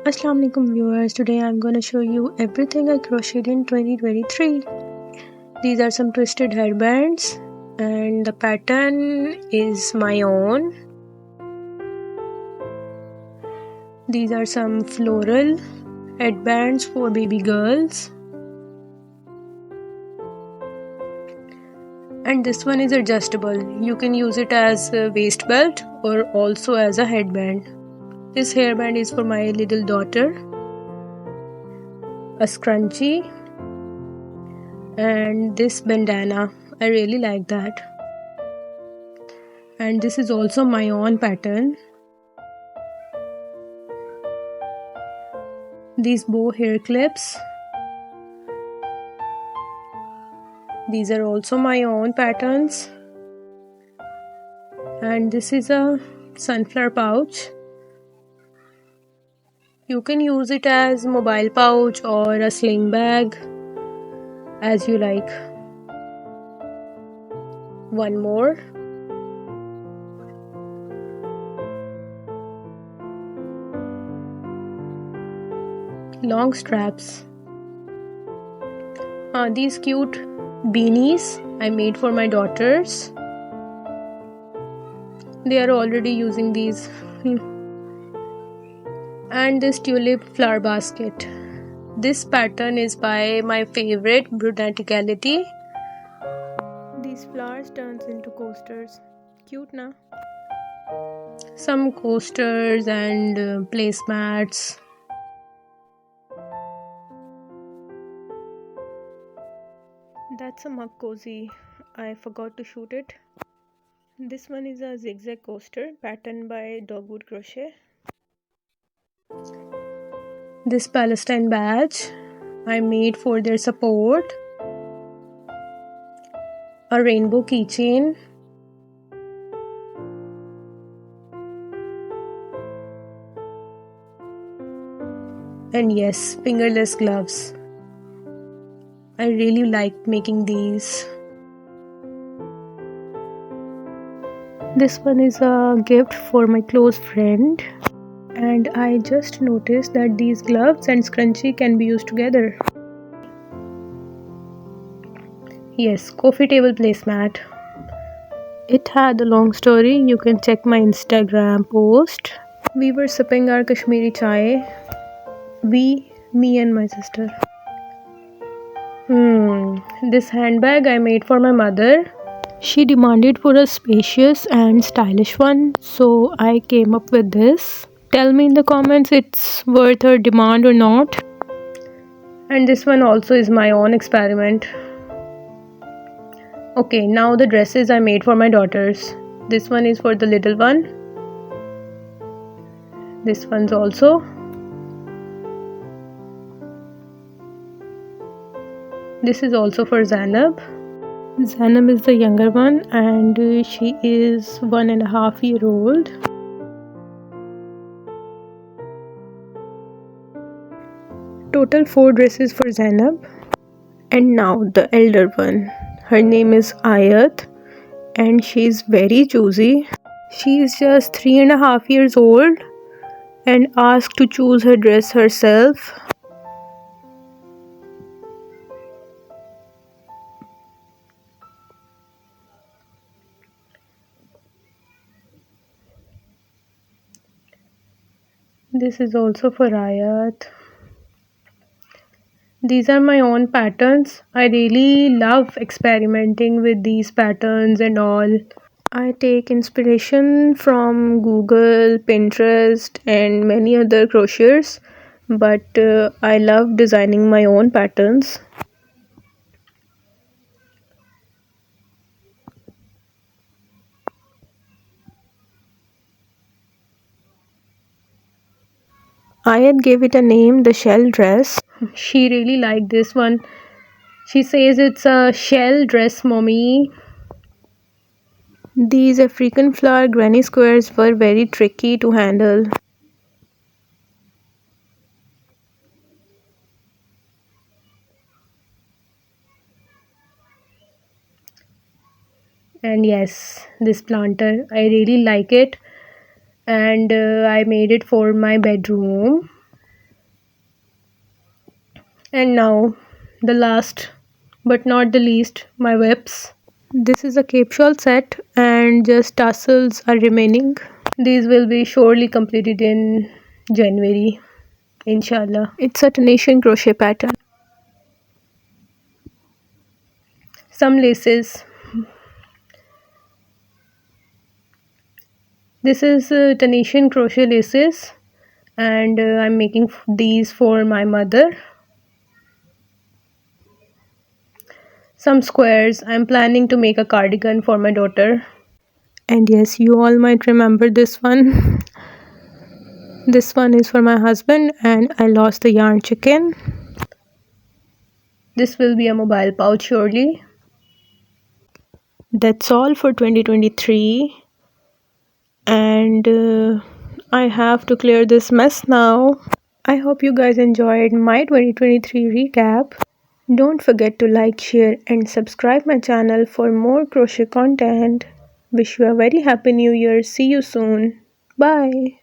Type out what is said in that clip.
Assalamu alaikum viewers, today I'm going to show you everything I crocheted in 2023. These are some twisted headbands and the pattern is my own. These are some floral headbands for baby girls. And this one is adjustable. You can use it as a waist belt or also as a headband. This hairband is for my little daughter. A scrunchie. And this bandana, I really like that. And this is also my own pattern. These bow hair clips, these are also my own patterns. And this is a sunflower pouch. You can use it as mobile pouch or a sling bag, as you like. One more. Long straps. These cute beanies I made for my daughters. They are already using these. And this tulip flower basket. This pattern is by my favorite Brunaticality. These flowers turns into coasters. Cute na? Some coasters and placemats. That's a mug cozy. I forgot to shoot it. This one is a zigzag coaster patterned by Dogwood Crochet. This Palestine badge I made for their support. A rainbow keychain. And yes, fingerless gloves. I really liked making these. This one is a gift for my close friend. And I just noticed that these gloves and scrunchie can be used together. Yes, coffee table placemat. It had a long story. You can check my Instagram post. We were sipping our Kashmiri chai. Me and my sister. This handbag I made for my mother. She demanded for a spacious and stylish one, so I came up with this. Tell me in the comments it's worth her demand or not. And this one also is my own experiment. Okay, now the dresses I made for my daughters. This one is for the little one. This one's also. This is also for Zainab. Zainab is the younger one and she is 1.5 years old. Total 4 dresses for Zainab. And now the elder one. Her name is Ayat and she is very choosy. She is just 3.5 years old and asked to choose her dress herself. This is also for Ayat. These are my own patterns. I really love experimenting with these patterns and all. I take inspiration from Google, Pinterest and many other crocheters, but I love designing my own patterns. Ayat gave it a name, the shell dress. She really liked this one. She says it's a shell dress, mommy. These African flower granny squares were very tricky to handle. And yes, this planter, I really like it. And I made it for my bedroom. And now, the last but not the least, my whips. This is a cape shawl set and just tassels are remaining. These will be surely completed in January, inshallah. It's a Tunisian crochet pattern. Some laces. This is Tunisian crochet laces, and I'm making these for my mother. Some squares. I'm planning to make a cardigan for my daughter. And yes, you all might remember this one. This one is for my husband, and I lost the yarn chicken. This will be a mobile pouch surely. That's all for 2023. And I have to clear this mess now. I hope you guys enjoyed my 2023 recap. Don't forget to like, share and subscribe my channel for more crochet content. Wish you a very happy new year. See you soon. Bye.